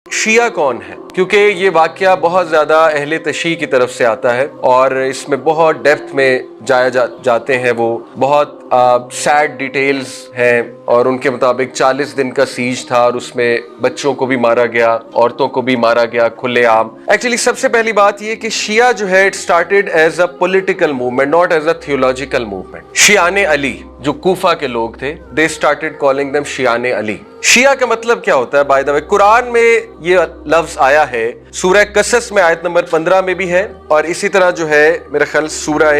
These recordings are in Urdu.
شیعہ کون ہے، کیونکہ یہ واقعہ بہت زیادہ اہل تشیع کی طرف سے آتا ہے اور اس میں بہت ڈیپتھ میں جاتے ہیں، وہ بہت سیڈ ڈیٹیلز ہیں، اور ان کے مطابق 40 دن کا سیج تھا اور اس میں بچوں کو بھی مارا گیا، عورتوں کو بھی مارا گیا کھلے عام۔ ایکچولی سب سے پہلی بات یہ کہ شیعہ جو ہے it started as a political movement, not as a theological movement. شیعان علی جو کوفہ کے لوگ تھے، دے سٹارٹڈ کالنگ دم شیعان علی۔ شیعہ کا مطلب کیا ہوتا ہے؟ بائی دا وے قرآن میں یہ لفظ آیا ہے، سورہ قصص میں آیت نمبر 15 میں بھی ہے، اور اسی طرح جو ہے میرے خیال سورہ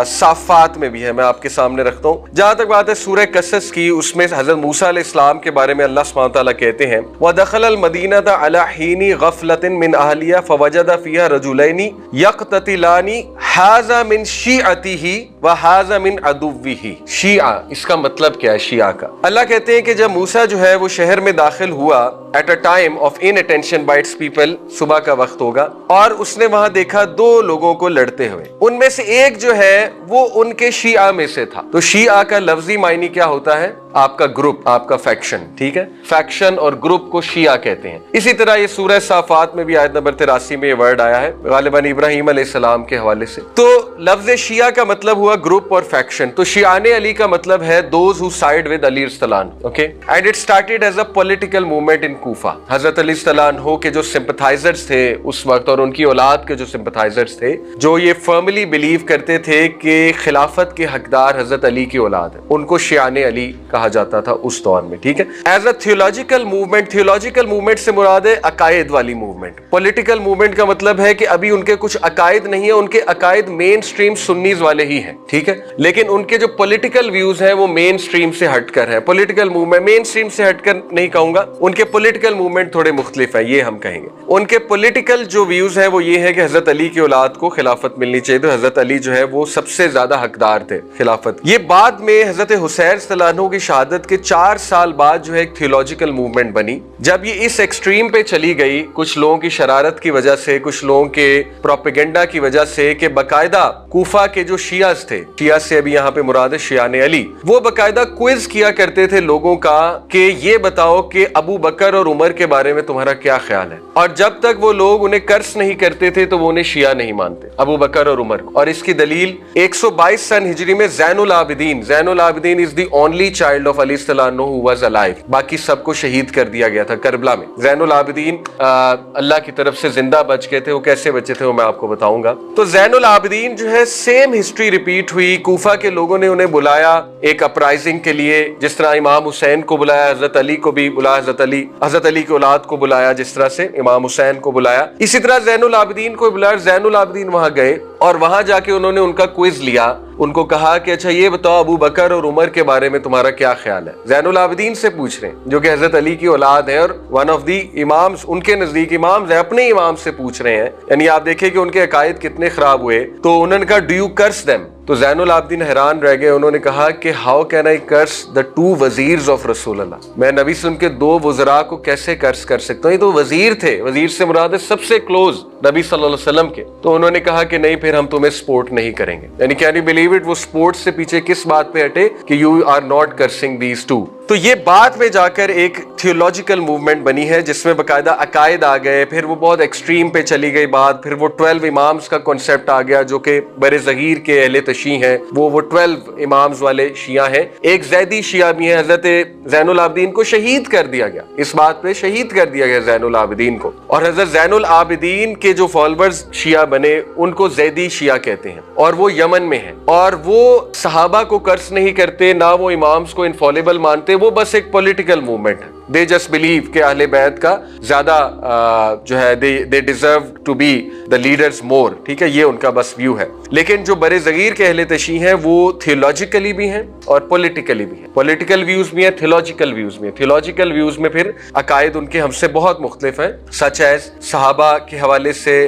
صافات میں بھی ہے، میں آپ کے سامنے رکھتا ہوں۔ جہاں تک بات ہے سورہ قصص کی، اس میں حضرت موسیٰ علیہ السلام کے بارے میں اللہ سبحانہ وتعالیٰ کہتے ہیں وَدَخَلَ الْمَدِينَةَ عَلَى حِينِ غَفْلَةٍ مِّنْ أَهْلِهَا فَوَجَدَ فِيهَا رَجُلَيْنِ يَقْتَتِلَانِ هَذَا مِنْ شِيعَتِهِ وَهَذَا مِنْ عَدُوِّهِ۔ شیعہ اس کا مطلب کیا ہے؟ شیعہ کا اللہ کہتے ہیں کہ جب موسیٰ جو ہے وہ شہر میں داخل ہوا at a time of inattention by its people, صبح کا وقت ہوگا، اور اس نے وہاں دیکھا دو لوگوں کو لڑتے ہوئے، ان میں سے ایک جو ہے وہ ان کے شیعہ میں سے تھا۔ تو شیعہ کا لفظی معنی کیا ہوتا ہے؟ آپ کا گروپ، آپ کا فیکشن، ٹھیک ہے؟ فیکشن اور گروپ کو شیعہ کہتے ہیں۔ اسی طرح یہ سورہ صافات میں بھی آیت نمبر 83 میں یہ ورڈ آیا ہے، غالباً ابراہیم علیہ السلام کے حوالے سے۔ تو لفظ شیعہ کا مطلب ہوا گروپ اور فیکشن، تو شیعان علی کا مطلب ہے دوز ہو سائڈ ود علی السلام، okay? And it started as a political movement ان کوفہ۔ حضرت علی السلام کے جو سمپتھائزرز تھے اس وقت، اور ان کی اولاد کے جو سمپتھائزرز تھے، جو یہ فرملی بلیو کرتے تھے کہ خلافت کے حقدار حضرت علی کی اولاد ہے، ان کو شیعان علی کہا جاتا تھا اس دور میں، ٹھیک ہے؟ As a theological movement, theological movement سے مراد ہے عقائد والی موومنٹ۔ پولیٹیکل موومنٹ کا مطلب ہے کہ ابھی ان کے کچھ عقائد نہیں ہیں، ان کے عقائد مین سٹریم سنیز والے ہی ہیں، ٹھیک ہے؟ لیکن ان کے جو پولیٹیکل ویوز ہیں وہ مین سٹریم سے ہٹ کر ہیں۔ پولیٹیکل موومنٹ مین سٹریم سے ہٹ کر نہیں کہوں گا، ان کے پولیٹیکل موومنٹ تھوڑے مختلف ہیں، یہ ہم کہیں گے۔ ان کے پولیٹیکل جو ویوز ہیں وہ یہ ہے کہ حضرت علی کی اولاد کو خلافت ملنی چاہیے، تو حضرت علی جو ہے وہ سب سے زیادہ حقدار تھے خلافت۔ یہ بعد میں حضرت حسین رضی اللہ عنہ کی شہادت کے 4 سال بعد جو ہے ایک تھیولوجیکل موومنٹ بنی۔ جب یہ اس ایکسٹریم پہ چلی گئی، کچھ لوگوں کی شرارت کی وجہ سے، کچھ لوگوں کے پروپیگنڈا کی وجہ سے، کہ باقاعدہ کوفہ کے جو شیعہ تھے، شیعہ سے ابھی یہاں پہ مراد ہے شیعان علی، وہ باقاعدہ کوئز کیا کرتے تھے لوگوں کا کہ یہ بتاؤ کہ ابو بکر اور عمر کے بارے میں تمہارا کیا خیال ہے، اور جب تک وہ لوگ انہیں کرس نہیں کرتے تھے تو وہ انہیں شیعہ نہیں مانتے، ابو بکر اور عمر کو۔ اور اس کی دلیل 122 سن ہجری میں زین العابدین از دی اونلی چائلڈ آف علی صلی اللہ عنہ who was alive، باقی سب کو شہید کر دیا گیا تھا کربلا میں۔ زین العابدین اللہ کی طرف سے زندہ بچ گئے تھے، وہ کیسے بچے تھے وہ میں آپ کو بتاؤں گا۔ تو زین العابدین جو ہے سیم ہسٹری ریپیٹ ہوئی، کوفہ کے لوگوں نے انہیں بلایا ایک اپرائزنگ کے لیے، جس طرح امام حسین کو بلایا، حضرت علی کو بھی بلایا، حضرت علی کی اولاد کو بلایا، جس طرح سے امام حسین کو بلایا، اسی طرح زین العابدین کو بلایا۔ زین العابدین وہاں گئے اور وہاں جا کے انہوں نے ان کا کوئز لیا، ان کو کہا کہ اچھا یہ بتاؤ ابو بکر اور عمر کے بارے میں تمہارا کیا خیال ہے۔ زین العابدین سے پوچھ رہے ہیں جو کہ حضرت علی کی اولاد ہے اور ون آف دی امامز، ان کے نزدیک امامز ہیں، اپنے امام سے پوچھ رہے ہیں، یعنی آپ دیکھیں کہ ان کے عقائد کتنے خراب ہوئے۔ تو انہوں نے کہا ڈو یو کرس دیم؟ تو زین العابدین حیران رہ گئے، انہوں نے کہا کہ how can I curse the 2 viziers of رسول اللہ، میں نبی صلی اللہ علیہ وسلم کے 2 وزراء کو کیسے کرس کر سکتا ہوں؟ یہ تو وزیر تھے، وزیر سے مراد ہے سب سے کلوز نبی صلی اللہ علیہ وسلم کے۔ تو انہوں نے کہا کہ نہیں، پھر ہم تمہیں سپورٹ نہیں کریں گے، یعنی کین یو بلیو اٹ، وہ سپورٹ سے پیچھے کس بات پہ ہٹے کہ you are not crossing these 2۔ تو یہ بعد میں جا کر ایک تھیولوجیکل موومنٹ بنی ہے جس میں باقاعدہ عقائد آ گئے، پھر وہ بہت ایکسٹریم پہ چلی گئی بات، پھر وہ 12 امامز کا کنسیپٹ آ گیا جو کہ بر صغیر کے اہل تشیع ہیں، وہ 12 امامز والے شیعہ ہیں۔ ایک زیدی شیعہ بھی ہیں، حضرت زین العابدین کو شہید کر دیا گیا، اس بات پہ شہید کر دیا گیا زین العابدین کو، اور حضرت زین العابدین کے جو فالوورز شیعہ بنے ان کو زیدی شیعہ کہتے ہیں، اور وہ یمن میں ہیں، اور وہ صحابہ کو کرس نہیں کرتے، نہ وہ امامز کو انفالیبل مانتے، وہ بس ایک پولیٹیکل موومنٹ ہے۔ دے جسٹ بلیو کہ اہل بیت کا زیادہ جو ہے they deserve to be the leaders more, ٹھیک ہے؟ یہ ان کا بس ویو ہے۔ لیکن جو بر صغیر کے اہل تشیع ہیں وہ تھیولوجیکلی بھی ہیں اور پولیٹیکلی بھی ہیں، پولیٹیکل ویوز بھی ہیں، تھیولوجیکل ویوز بھی ہیں۔ تھیولوجیکل ویوز میں پھر عقائد ان کے ہم سے بہت مختلف ہیں، سچ ایز صحابہ کے حوالے سے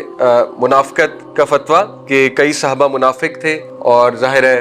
منافقت کا فتویٰ کہ کئی صحابہ منافق تھے، اور ظاہر ہے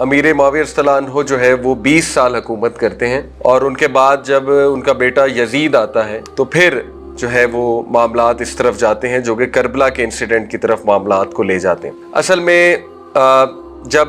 امیر معاویہ رضی اللہ عنہ جو ہے وہ 20 سال حکومت کرتے ہیں، اور ان کے بعد جب ان کا بیٹا یزید آتا ہے تو پھر جو ہے وہ معاملات اس طرف جاتے ہیں جو کہ کربلا کے انسیڈنٹ کی طرف معاملات کو لے جاتے ہیں۔ اصل میں جب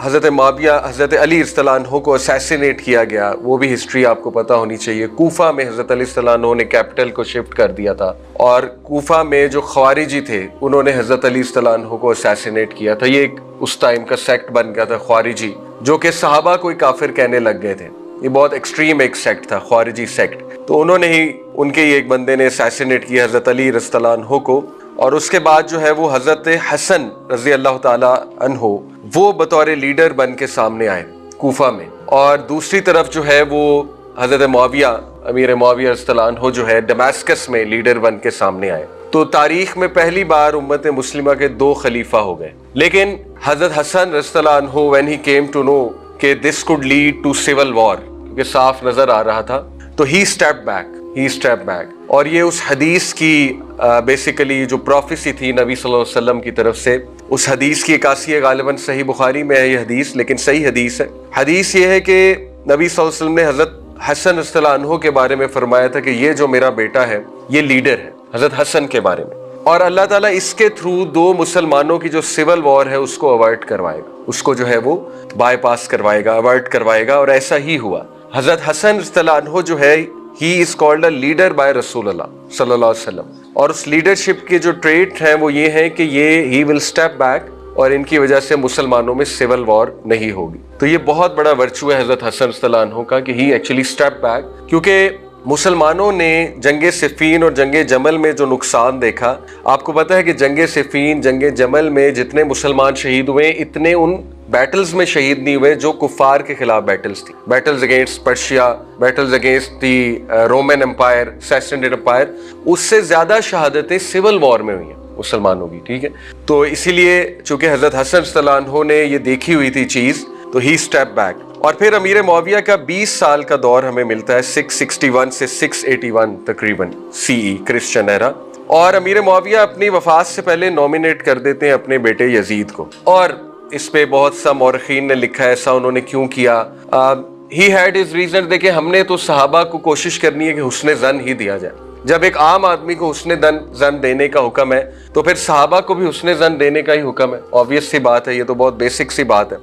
حضرت معاویہ حضرت علی رضی اللہ عنہ کو اسیسینیٹ کیا گیا، وہ بھی ہسٹری آپ کو پتہ ہونی چاہیے۔ کوفہ میں حضرت علی رضی اللہ عنہ نے کیپٹل کو شفٹ کر دیا تھا، اور کوفہ میں جو خوارجی تھے انہوں نے حضرت علی رضی اللہ عنہ کو اسیسینیٹ کیا تھا۔ یہ ایک اس ٹائم کا سیکٹ بن گیا تھا خوارجی، جو کہ صحابہ کو کافر کہنے لگ گئے تھے۔ یہ بہت ایکسٹریم ایک سیکٹ تھا، خوارجی سیکٹ۔ تو انہوں نے ہی ان کے ایک بندے نے اسیسینیٹ کیا حضرت علی رضی اللہ عنہ کو، اور اس کے بعد جو ہے وہ حضرت حسن رضی اللہ تعالی عنہ وہ بطور لیڈر بن کے سامنے آئے کوفہ میں، اور دوسری طرف جو ہے وہ حضرت معاویہ امیر معاویہ رضی اللہ عنہ جو ہے ڈماسکس میں لیڈر بن کے سامنے آئے۔ تو تاریخ میں پہلی بار امت مسلمہ کے 2 خلیفہ ہو گئے۔ لیکن حضرت حسن رضی اللہ عنہ when he came to know کہ this could lead to civil war، کیونکہ صاف نظر آ رہا تھا، تو he stepped back۔ اور یہ اس حدیث کی بیسیکلی جو پروفیسی تھی نبی صلی اللہ علیہ وسلم کی طرف سے، اس حدیث کی عکاسی ہے، غالباً صحیح بخاری میں ہے یہ حدیث، لیکن صحیح حدیث ہے۔ حدیث یہ ہے کہ نبی صلی اللہ علیہ وسلم نے حضرت حسن رضی اللہ عنہ کے بارے میں فرمایا تھا کہ یہ جو میرا بیٹا ہے یہ لیڈر ہے، حضرت حسن کے بارے میں، اور اللہ تعالیٰ اس کے تھرو 2 مسلمانوں کی جو سول وار ہے اس کو اوائڈ کروائے گا، اس کو جو ہے وہ بائی پاس کروائے گا، اوائڈ کروائے گا، اور ایسا ہی ہوا۔ حضرت حسن رضی اللہ عنہ جو ہے he is called a leader by رسول اللہ صلی اللہ علیہ وسلم، اور اس لیڈرشپ کے جو ٹریٹ ہیں وہ یہ ہیں کہ یہ he will step back، اور ان کی وجہ سے مسلمانوں میں سول وار نہیں ہوگی۔ تو یہ بہت بڑا ورچو ہے حضرت حسن رضی اللہ عنہ کا کہ he actually step back، کیونکہ مسلمانوں نے جنگ صفین اور جنگ جمل میں جو نقصان دیکھا، آپ کو پتہ ہے کہ جنگ صفین جنگ جمل میں جتنے مسلمان شہید ہوئے اتنے ان بیٹلز میں شہید نہیں ہوئے جو کفار کے خلاف بیٹلز تھی، battles against Persia, battles against the Roman empire, Sassanid empire, اس سے زیادہ شہادتیں سول وار میں ہوئی ہیں مسلمانوں کی، ٹھیک ہے۔ تو اسی لیے چونکہ حضرت حسن رضی اللہ عنہ نے یہ دیکھی ہوئی تھی چیز، تو ہی اسٹیپ بیک۔ اور پھر امیر معاویہ کا 20 سال کا دور ہمیں ملتا ہے 661 سے 681 تقریباً CE کرسچن ایرا، اور امیر معاویہ اپنی وفات سے پہلے نومینیٹ کر دیتے ہیں اپنے بیٹے یزید کو، اور اس پہ بہت سا مورخین نے لکھا ہے ایسا انہوں نے کیوں کیا۔ ہی ہیڈ ہز ریزن، دیکھیں ہم نے تو صحابہ کو کوشش کرنی ہے کہ حسن ظن ہی دیا جائے۔ جب ایک عام آدمی کو حسن ظن دینے کا حکم ہے تو پھر صحابہ کو بھی حسن ظن دینے کا ہی حکم ہے، obvious سی بات ہے، یہ تو بہت بیسک سی بات ہے۔